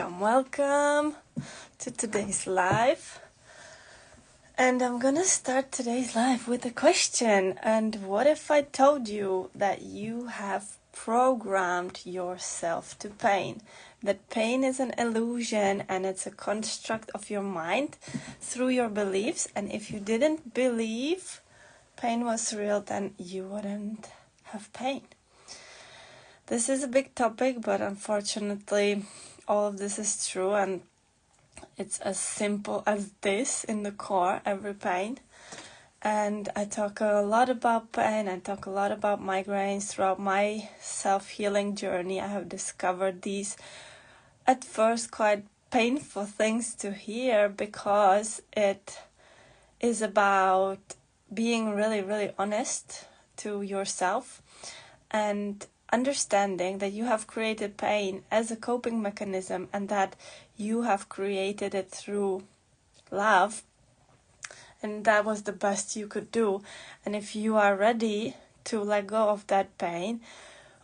Welcome to today's live. And I'm gonna start today's live with a question. And what if I told you that you have programmed yourself to pain? That pain is an illusion and it's a construct of your mind through your beliefs. And if you didn't believe pain was real, then you wouldn't have pain. This is a big topic, but unfortunately, all of this is true, and it's as simple as this in the core, every pain. And I talk a lot about pain, I talk a lot about migraines throughout my self-healing journey. I have discovered these, at first, quite painful things to hear, because it is about being really, really honest to yourself and understanding that you have created pain as a coping mechanism and that you have created it through love, and that was the best you could do. And if you are ready to let go of that pain,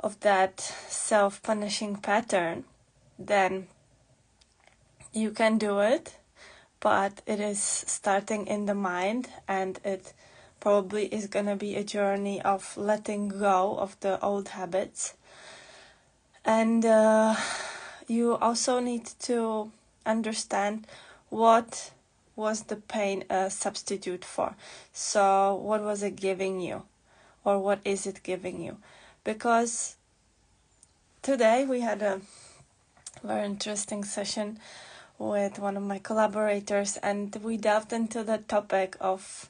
of that self-punishing pattern, then you can do it, but it is starting in the mind, and it probably is going to be a journey of letting go of the old habits. And you also need to understand what was the pain a substitute for. So what was it giving you, or what is it giving you? Because today we had a very interesting session with one of my collaborators, and we delved into the topic of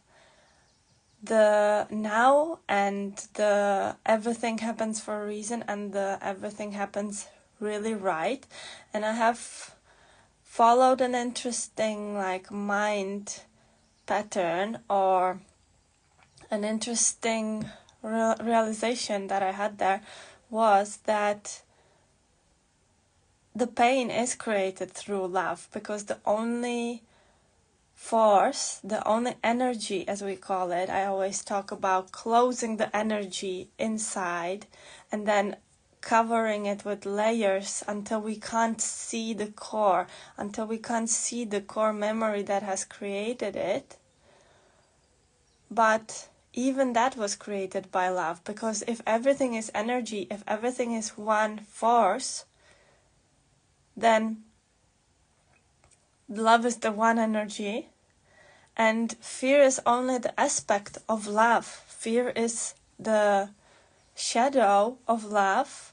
the now and the everything happens for a reason, and the everything happens really right. And I have followed an interesting mind pattern, or an interesting realization that I had there, was that the pain is created through love, because the only force, the only energy, as we call it, I always talk about closing the energy inside and then covering it with layers until we can't see the core, until we can't see the core memory that has created it. But even that was created by love, because if everything is energy, if everything is one force, then love is the one energy, and fear is only the aspect of love. Fear is the shadow of love,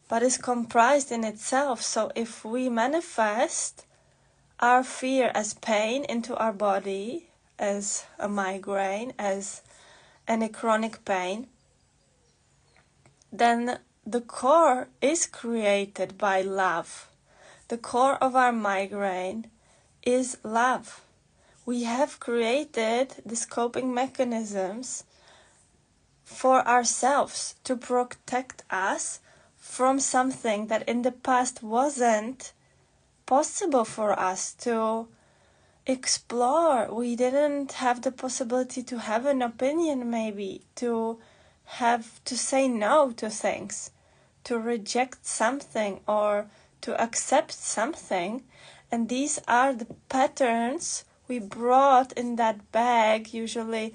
but is comprised in itself. So if we manifest our fear as pain into our body, as a migraine, as any chronic pain, then the core is created by love. The core of our migraine is love. We have created these coping mechanisms for ourselves to protect us from something that in the past wasn't possible for us to explore. We didn't have the possibility to have an opinion, maybe, to have to say no to things, to reject something, or to accept something. And these are the patterns we brought in that bag. Usually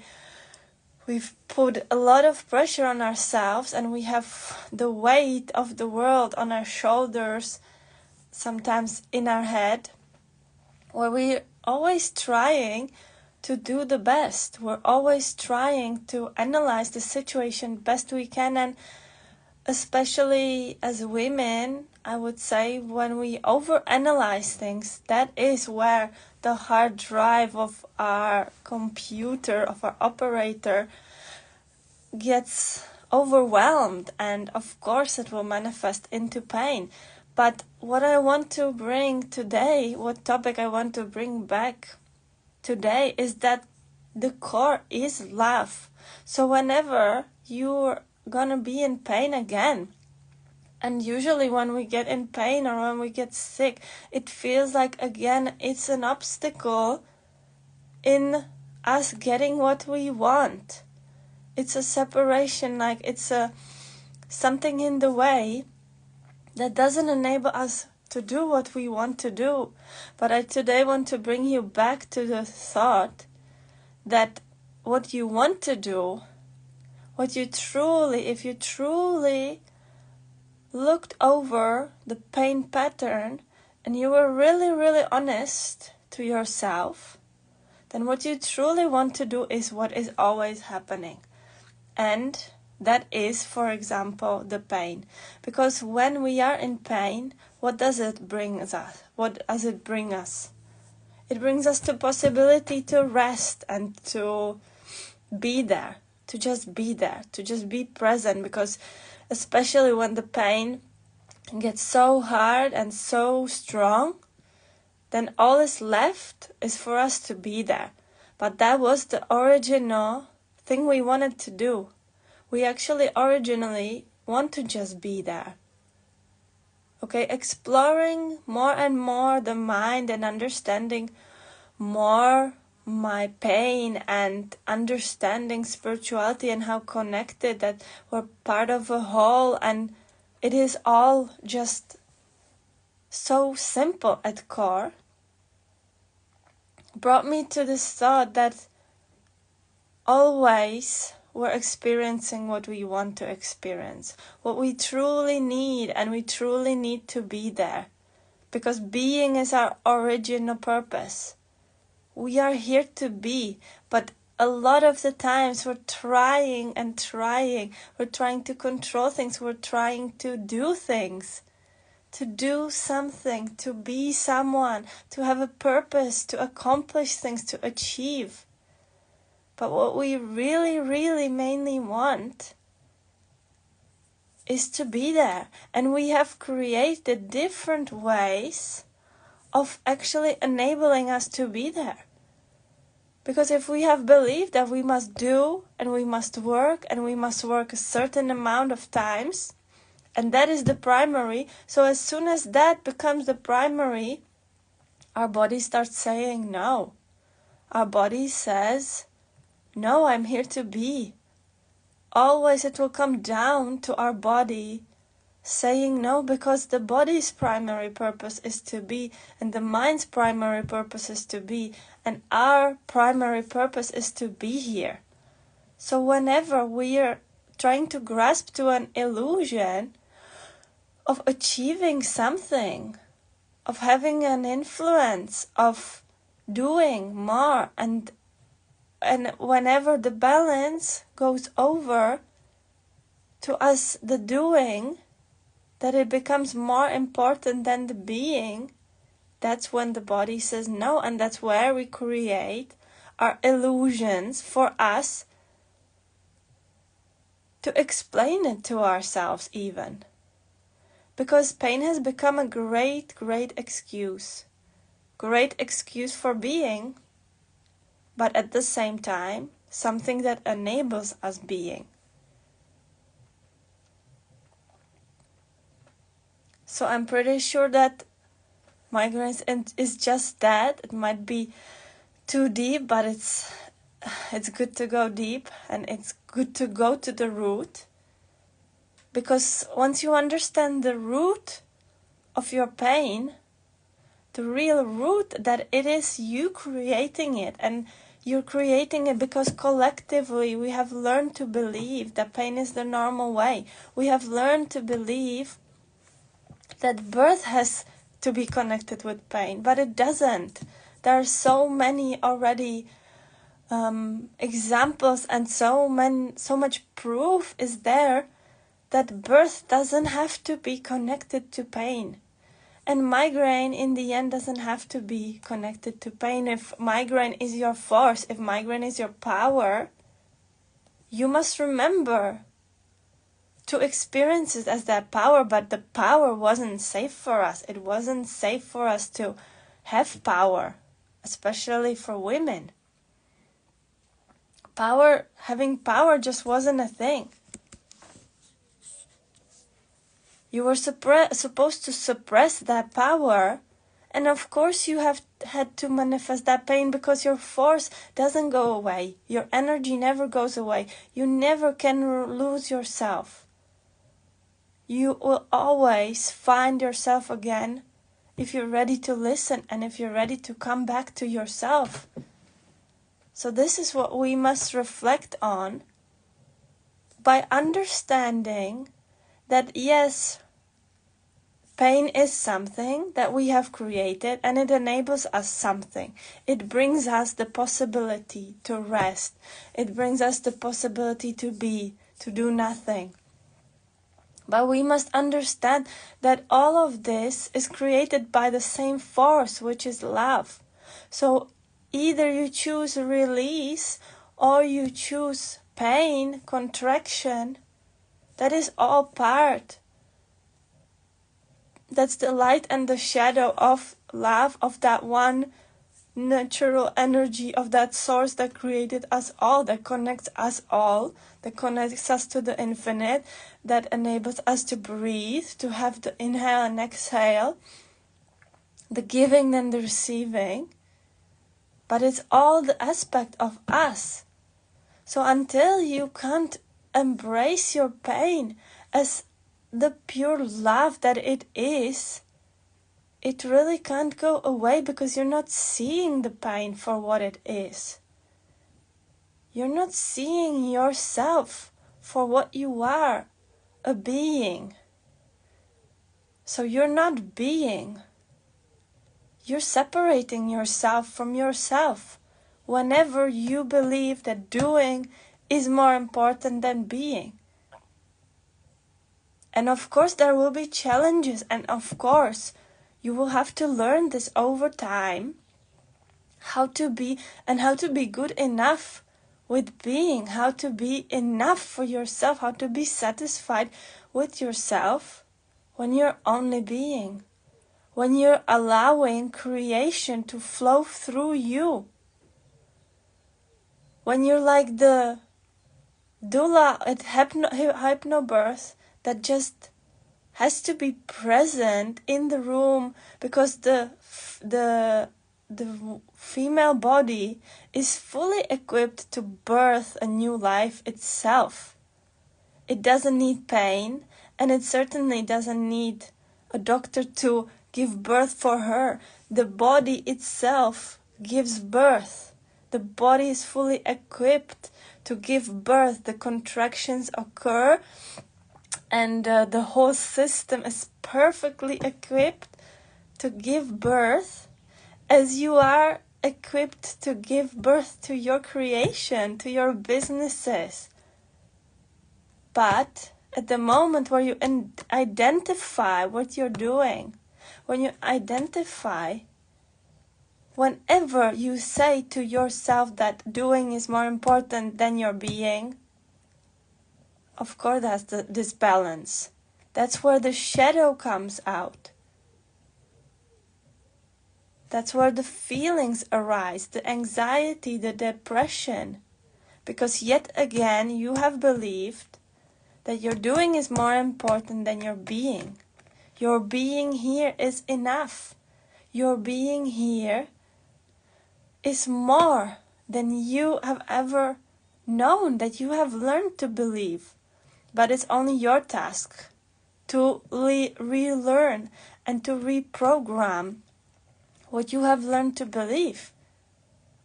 we've put a lot of pressure on ourselves, and we have the weight of the world on our shoulders, sometimes in our head, where we're always trying to do the best. We're always trying to analyze the situation best we can. And especially as women, I would say, when we overanalyze things, that is where the hard drive of our computer, of our operator, gets overwhelmed. And of course it will manifest into pain. But what I want to bring today, what topic I want to bring back today, is that the core is love. So whenever you're gonna be in pain again, and usually when we get in pain or when we get sick, it feels like, again, it's an obstacle in us getting what we want. It's a separation, it's something in the way that doesn't enable us to do what we want to do. But I today want to bring you back to the thought that what you want to do, if you truly looked over the pain pattern and you were really, really honest to yourself, then what you truly want to do is what is always happening. And that is, for example, the pain. Because when we are in pain, what does it bring us? What does it bring us? It brings us the possibility to rest and to be there, to just be there, to just be present. Because especially when the pain gets so hard and so strong, then all is left is for us to be there. But that was the original thing we wanted to do. We actually originally want to just be there. Okay, exploring more and more the mind and understanding more my pain and understanding spirituality and how connected that we're part of a whole, and it is all just so simple at core, brought me to this thought that always we're experiencing what we want to experience, what we truly need, and we truly need to be there. Because being is our original purpose. We are here to be, but a lot of the times we're trying. We're trying to control things. We're trying to do things, to do something, to be someone, to have a purpose, to accomplish things, to achieve. But what we really, really mainly want is to be there. And we have created different ways of actually enabling us to be there. Because if we have believed that we must do and we must work a certain amount of times, and that is the primary, so as soon as that becomes the primary, our body starts saying no. Our body says, no, I'm here to be. Always it will come down to our body saying no, because the body's primary purpose is to be, and the mind's primary purpose is to be, and our primary purpose is to be here. So whenever we are trying to grasp to an illusion of achieving something, of having an influence, of doing more, and whenever the balance goes over to us, the doing, that it becomes more important than the being, that's when the body says no, and that's where we create our illusions for us to explain it to ourselves even. Because pain has become a great, great excuse. Great excuse for being, but at the same time, something that enables us being. So I'm pretty sure that migraines is just that. It might be too deep, but it's good to go deep, and it's good to go to the root. Because once you understand the root of your pain, the real root, that it is you creating it, and you're creating it because collectively we have learned to believe that pain is the normal way. We have learned to believe that birth has to be connected with pain, but it doesn't. There are so many already examples, and so much proof is there that birth doesn't have to be connected to pain. And migraine in the end doesn't have to be connected to pain. If migraine is your force, if migraine is your power, you must remember to experience it as that power. But the power wasn't safe for us. It wasn't safe for us to have power, especially for women. Having power just wasn't a thing. You were supposed to suppress that power, and of course you have had to manifest that pain, because your force doesn't go away. Your energy never goes away. You never can lose yourself. You will always find yourself again if you're ready to listen and if you're ready to come back to yourself. So this is what we must reflect on by understanding that yes, pain is something that we have created and it enables us something. It brings us the possibility to rest. It brings us the possibility to be, to do nothing. But we must understand that all of this is created by the same force, which is love. So either you choose release or you choose pain, contraction. That is all part. That's the light and the shadow of love, of that one natural energy, of that source that created us all, that connects us all, that connects us to the infinite, that enables us to breathe, to have the inhale and exhale, the giving and the receiving. But it's all the aspect of us. So until you can't embrace your pain as the pure love that it is, it really can't go away, because you're not seeing the pain for what it is. You're not seeing yourself for what you are, a being. So you're not being. You're separating yourself from yourself whenever you believe that doing is more important than being. And of course there will be challenges, and of course you will have to learn this over time, how to be and how to be good enough with being, how to be enough for yourself, how to be satisfied with yourself when you're only being, when you're allowing creation to flow through you, when you're like the doula at hypnobirth that just has to be present in the room, because the female body is fully equipped to birth a new life itself. It doesn't need pain, and it certainly doesn't need a doctor to give birth for her. The body itself gives birth. The body is fully equipped to give birth. The contractions occur, and the whole system is perfectly equipped to give birth, as you are equipped to give birth to your creation, to your businesses. But at the moment where you identify what you're doing, when you identify, whenever you say to yourself that doing is more important than your being, of course that's this balance. That's where the shadow comes out. That's where the feelings arise, the anxiety, the depression. Because yet again you have believed that your doing is more important than your being. Your being here is enough. Your being here is more than you have ever known, that you have learned to believe. But it's only your task to relearn and to reprogram what you have learned to believe.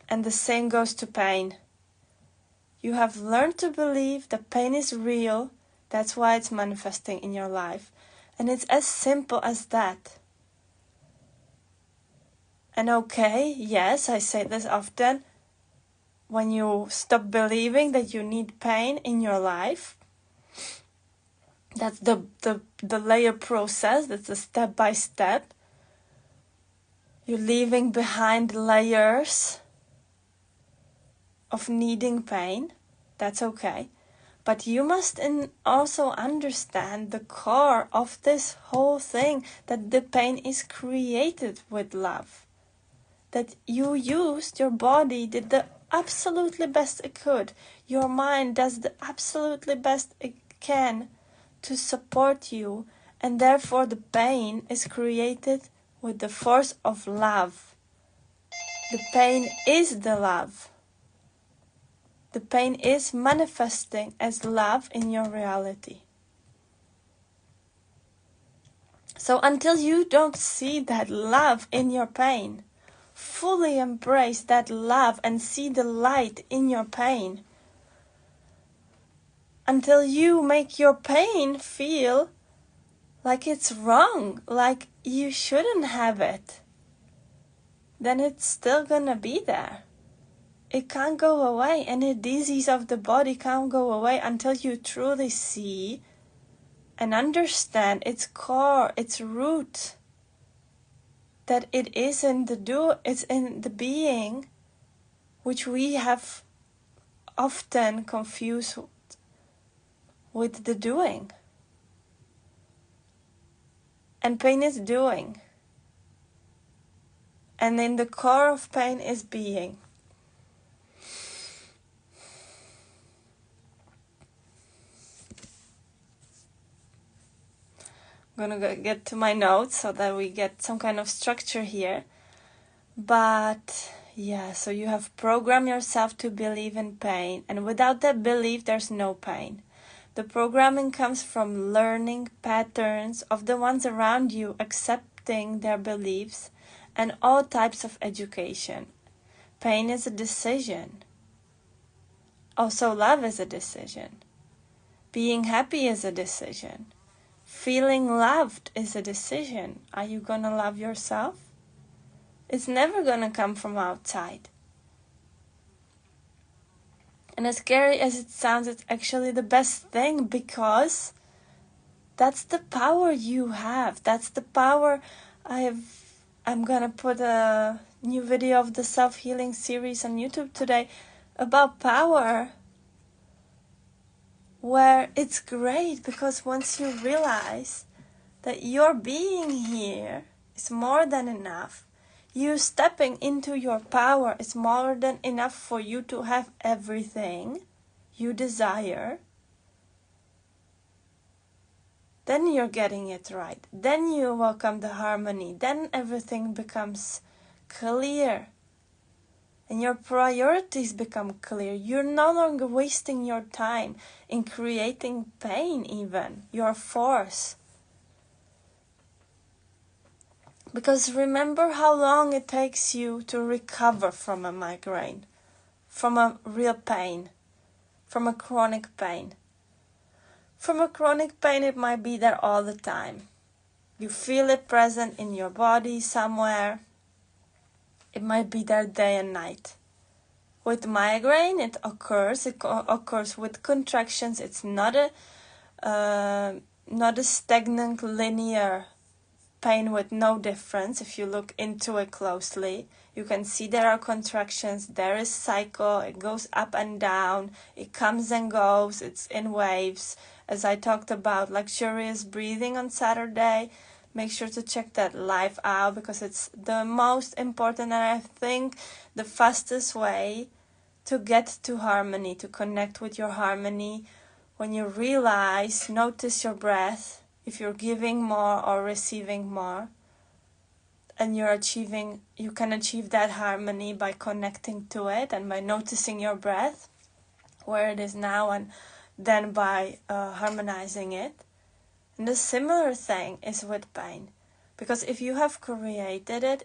And the same goes to pain. You have learned to believe that pain is real. That's why it's manifesting in your life. And it's as simple as that. And okay, yes, I say this often. When you stop believing that you need pain in your life, that's the layer process. That's a step by step. You're leaving behind layers of needing pain. That's okay. But you must also understand the core of this whole thing, that the pain is created with love. That you used, your body did the absolutely best it could. Your mind does the absolutely best it can to support you. And therefore the pain is created with the force of love. The pain is the love. The pain is manifesting as love in your reality. So until you don't see that love in your pain, fully embrace that love and see the light in your pain, until you make your pain feel like it's wrong, like you shouldn't have it, then it's still gonna be there. It can't go away, and the disease of the body can't go away until you truly see and understand its core, its root, that it is in it's in the being, which we have often confused with the doing. And pain is doing. And in the core of pain is being. I'm gonna get to my notes so that we get some kind of structure here. But yeah, so you have programmed yourself to believe in pain, and without that belief there's no pain. The programming comes from learning patterns of the ones around you, accepting their beliefs, and all types of education. Pain is a decision. Also, love is a decision. Being happy is a decision. Feeling loved is a decision. Are you gonna love yourself? It's never gonna come from outside. And as scary as it sounds, it's actually the best thing, because that's the power you have. That's the power I'm gonna put a new video of the self-healing series on YouTube today about power, where it's great, because once you realize that your being here is more than enough, you stepping into your power is more than enough for you to have everything you desire, then you're getting it right. Then you welcome the harmony. Then everything becomes clear. And your priorities become clear. You're no longer wasting your time in creating pain even, your force. Because remember how long it takes you to recover from a migraine, from a real pain, from a chronic pain. From a chronic pain, it might be there all the time. You feel it present in your body somewhere. It might be there day and night. With migraine, it occurs with contractions. It's not a stagnant linear pain with no difference. If you look into it closely, you can see there are contractions, there is cycle, it goes up and down, it comes and goes, it's in waves. As I talked about luxurious breathing on Saturday, make sure to check that live out, because it's the most important, and I think the fastest way to get to harmony, to connect with your harmony. When you realize, notice your breath, if you're giving more or receiving more, and you can achieve that harmony by connecting to it and by noticing your breath, where it is now, and then by harmonizing it. And the similar thing is with pain. Because if you have created it,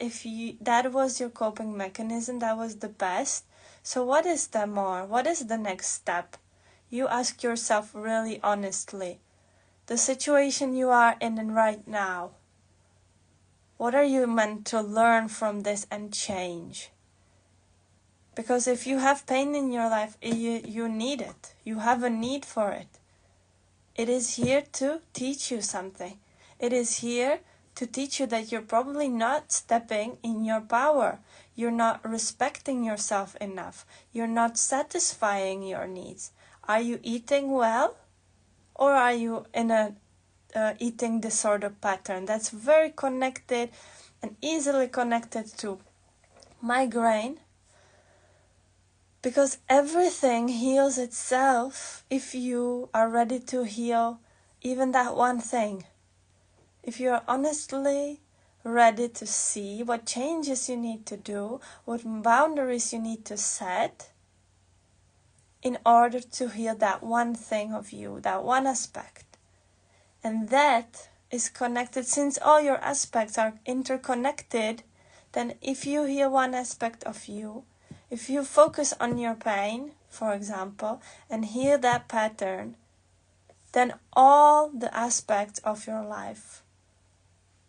that was your coping mechanism, that was the best. So what is the more? What is the next step? You ask yourself really honestly. The situation you are in right now, what are you meant to learn from this and change? Because if you have pain in your life, you need it. You have a need for it. It is here to teach you something. It is here to teach you that you're probably not stepping in your power. You're not respecting yourself enough. You're not satisfying your needs. Are you eating well? Or are you in a eating disorder pattern? That's very connected and easily connected to migraine. Because everything heals itself if you are ready to heal even that one thing. If you are honestly ready to see what changes you need to do, what boundaries you need to set in order to heal that one thing of you, that one aspect. And that is connected, since all your aspects are interconnected, then if you heal one aspect of you, if you focus on your pain, for example, and heal that pattern, then all the aspects of your life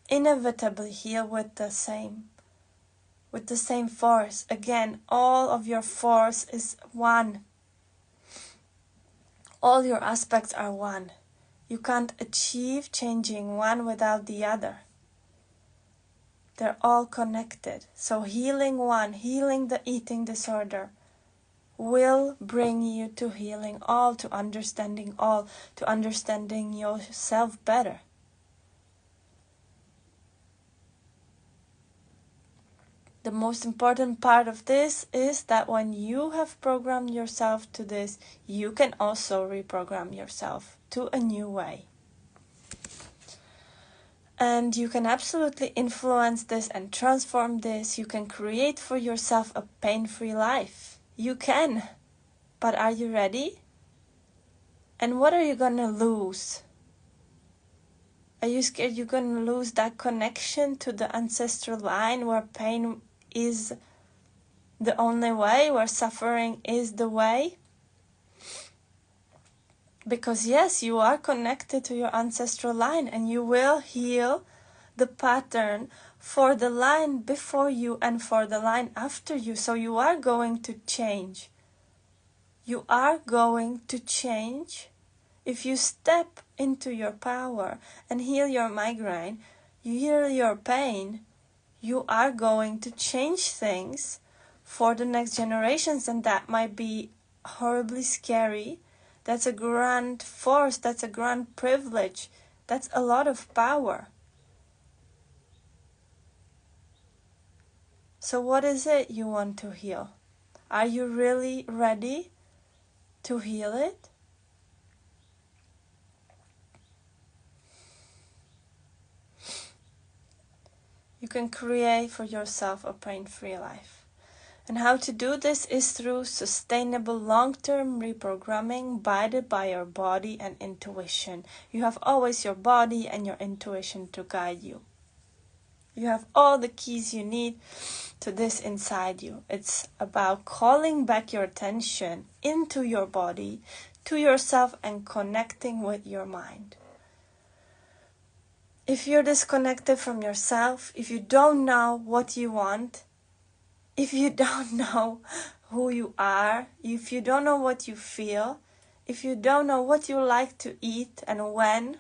inevitably heal with the same force. Again, all of your force is one. All your aspects are one. You can't achieve changing one without the other. They're all connected. So healing one, healing the eating disorder, will bring you to healing all, to understanding yourself better. The most important part of this is that when you have programmed yourself to this, you can also reprogram yourself to a new way. And you can absolutely influence this and transform this. You can create for yourself a pain-free life. You can. But are you ready? And what are you gonna lose? Are you scared you're gonna lose that connection to the ancestral line where pain is the only way, where suffering is the way? Because yes, you are connected to your ancestral line, and you will heal the pattern for the line before you and for the line after you. So you are going to change. You are going to change. If you step into your power and heal your migraine, you heal your pain, you are going to change things for the next generations, and that might be horribly scary. That's a grand force, that's a grand privilege, that's a lot of power. So what is it you want to heal? Are you really ready to heal it? You can create for yourself a pain-free life. And how to do this is through sustainable long-term reprogramming guided by your body and intuition. You have always your body and your intuition to guide you. You have all the keys you need to this inside you. It's about calling back your attention into your body, to yourself, and connecting with your mind. If you're disconnected from yourself, if you don't know what you want, if you don't know who you are, if you don't know what you feel, if you don't know what you like to eat and when,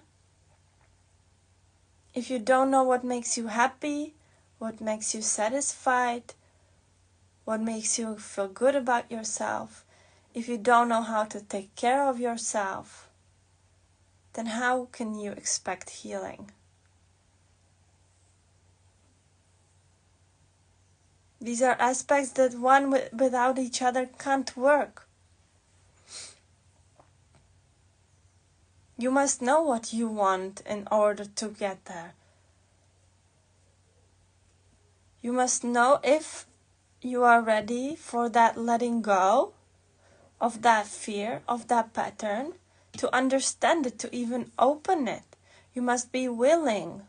if you don't know what makes you happy, what makes you satisfied, what makes you feel good about yourself, if you don't know how to take care of yourself, then how can you expect healing? These are aspects that one without each other can't work. You must know what you want in order to get there. You must know if you are ready for that letting go of that fear, of that pattern, to understand it, to even open it. You must be willing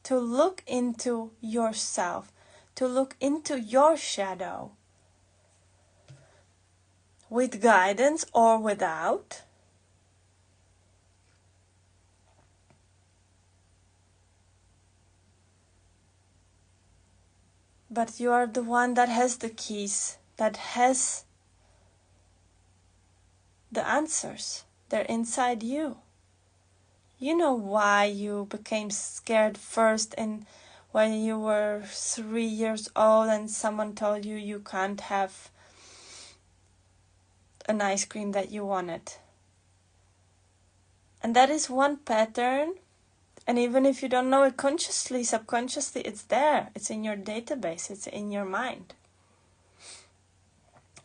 to look into yourself, to look into your shadow, with guidance or without. But you are the one that has the keys, that has the answers. They're inside you. You know why you became scared first when you were 3 years old and someone told you you can't have an ice cream that you wanted. And that is one pattern. And even if you don't know it consciously, subconsciously, it's there. It's in your database. It's in your mind.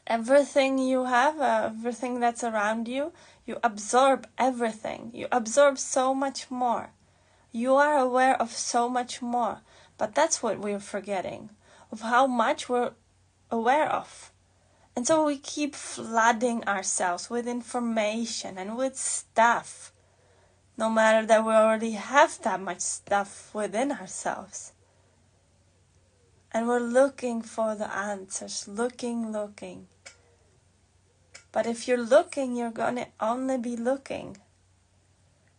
Everything you have, everything that's around you, you absorb everything. You absorb so much more. You are aware of so much more. But that's what we're forgetting, of how much we're aware of. And so we keep flooding ourselves with information and with stuff. no matter that we already have that much stuff within ourselves. And we're looking for the answers, looking. But if you're looking, you're going to only be looking.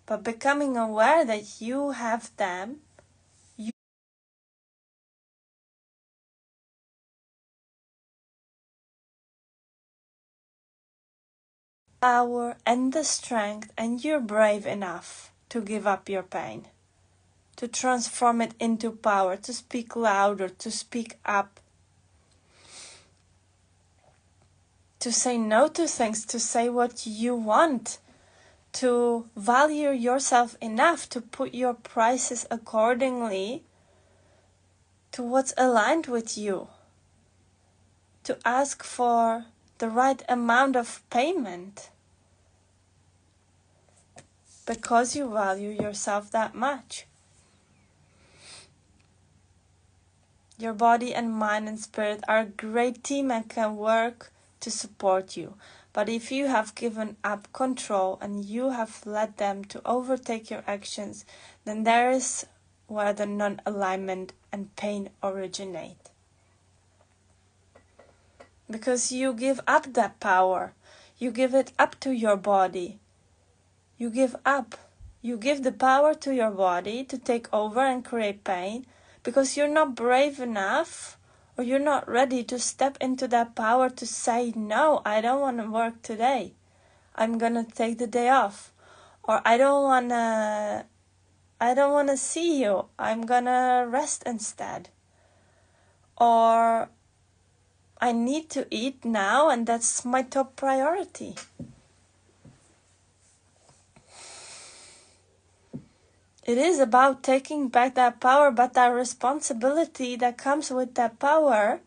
But becoming aware that you have them, you have the power and the strength, and you're brave enough to give up your pain, to transform it into power, to speak louder, to speak up, to say no to things, to say what you want, to value yourself enough to put your prices accordingly to what's aligned with you, to ask for the right amount of payment because you value yourself that much. Your body and mind and spirit are a great team and can work to support you. But if you have given up control and you have let them to overtake your actions, then there is where the non-alignment and pain originate. Because you give up that power. You give it up to your body. You give up. You give the power to your body to take over and create pain because you're not brave enough, or you're not ready to step into that power to say, no, I don't want to work today. I'm going to take the day off. Or I don't want to see you. I'm going to rest instead. Or I need to eat now and that's my top priority. It is about taking back that power, but that responsibility that comes with that power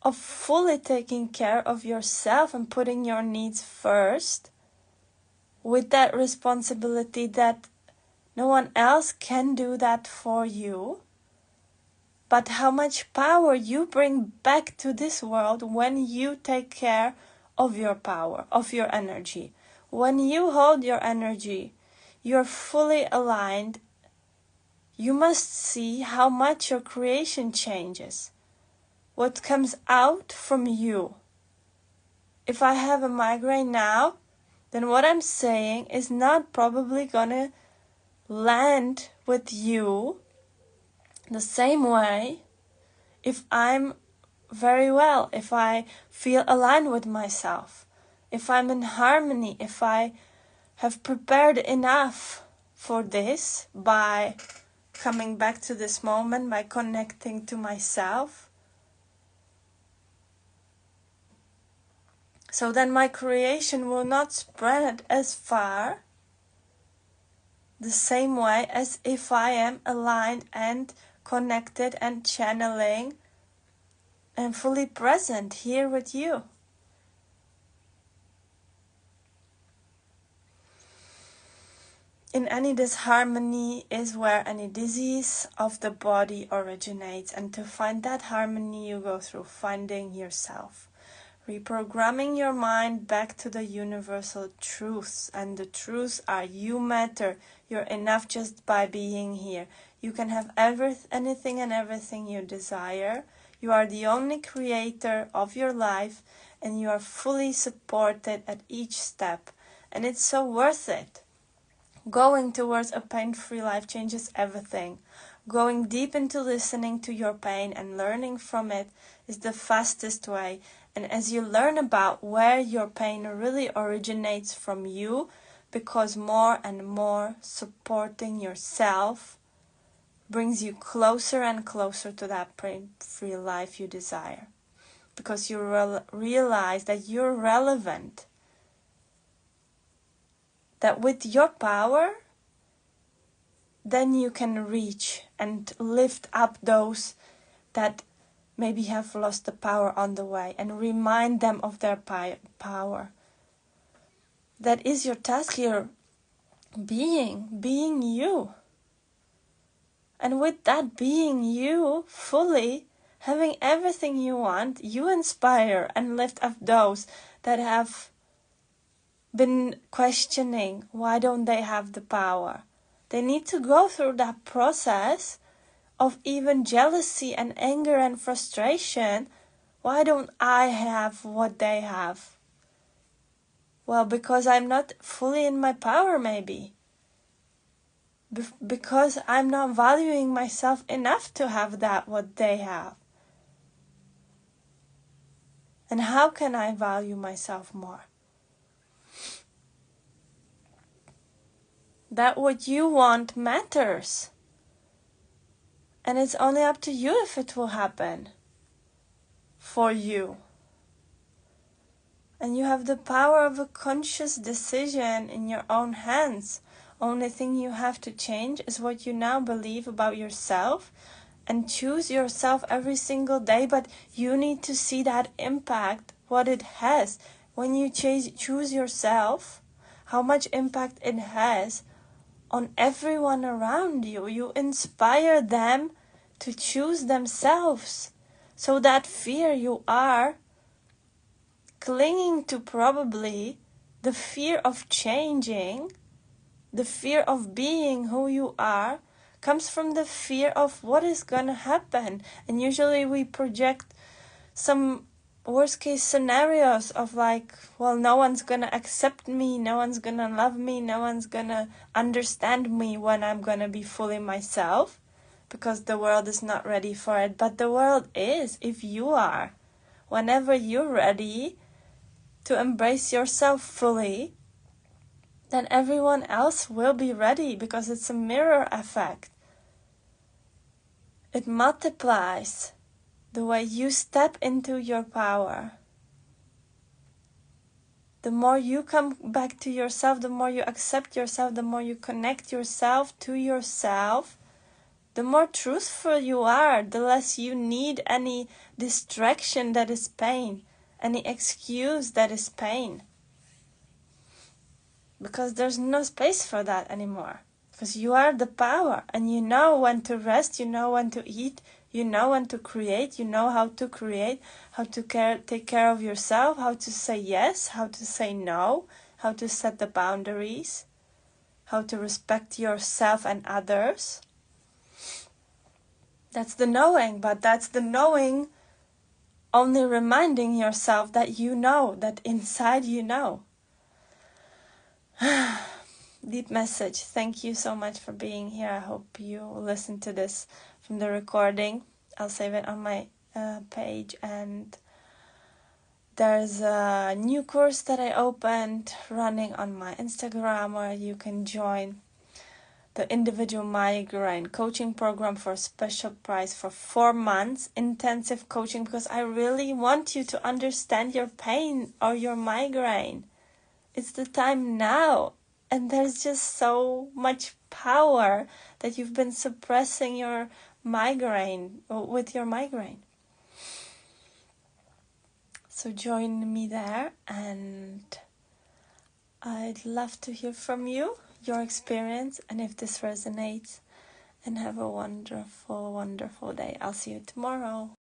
of fully taking care of yourself and putting your needs first, with that responsibility that no one else can do that for you, but how much power you bring back to this world when you take care of your power, of your energy. When you hold your energy, you're fully aligned. You must see how much your creation changes. What comes out from you. If I have a migraine now, then what I'm saying is not probably gonna land with you the same way if I'm very well, if I feel aligned with myself, if I'm in harmony, if I have prepared enough for this by coming back to this moment, by connecting to myself. So then my creation will not spread as far the same way as if I am aligned and connected and channeling and fully present here with you. In any disharmony is where any disease of the body originates, and to find that harmony you go through finding yourself, reprogramming your mind back to the universal truths, and the truths are you matter, you're enough just by being here, you can have anything and everything you desire, you are the only creator of your life, and you are fully supported at each step, and it's so worth it. Going towards a pain-free life changes everything. Going deep into listening to your pain and learning from it is the fastest way. And as you learn about where your pain really originates from you, because more and more supporting yourself brings you closer and closer to that pain-free life you desire. Because you realize that you're relevant. That with your power, then you can reach and lift up those that maybe have lost the power on the way and remind them of their power. That is your task here, being you. And with that being you, fully having everything you want, you inspire and lift up those that have been questioning why don't they have the power. They need to go through that process of even jealousy and anger and frustration. Why don't I have what they have? Well, because I'm not fully in my power, maybe. Because I'm not valuing myself enough to have that what they have. And how can I value myself more? That what you want matters. And it's only up to you if it will happen for you. And you have the power of a conscious decision in your own hands. Only thing you have to change is what you now believe about yourself, and choose yourself every single day. But you need to see that impact, what it has. When you choose yourself, how much impact it has on everyone around you. You inspire them to choose themselves. So that fear you are clinging to, probably the fear of changing, the fear of being who you are, comes from the fear of what is gonna happen. And usually we project some worst case scenarios of like, well, no one's gonna accept me, no one's gonna love me, no one's gonna understand me when I'm gonna be fully myself, because the world is not ready for it. But the world is, if you are. Whenever you're ready to embrace yourself fully, then everyone else will be ready, because it's a mirror effect. It multiplies the way you step into your power. The more you come back to yourself, the more you accept yourself, the more you connect yourself to yourself, the more truthful you are, the less you need any distraction that is pain, any excuse that is pain. Because there's no space for that anymore. Because you are the power, and you know when to rest, you know when to eat, you know when to create, you know how to create, how to take care of yourself, how to say yes, how to say no, how to set the boundaries, how to respect yourself and others. That's the knowing, but that's the knowing only reminding yourself that you know, that inside you know. Deep message. Thank you so much for being here. I hope you listen to this from the recording. I'll save it on my page. And there's a new course that I opened running on my Instagram, where you can join the individual migraine coaching program for a special price for 4 months intensive coaching, because I really want you to understand your pain or your migraine. It's the time now. And there's just so much power that you've been suppressing your migraine, with your migraine. So join me there, and I'd love to hear from you, your experience, and if this resonates. And have a wonderful, wonderful day. I'll see you tomorrow.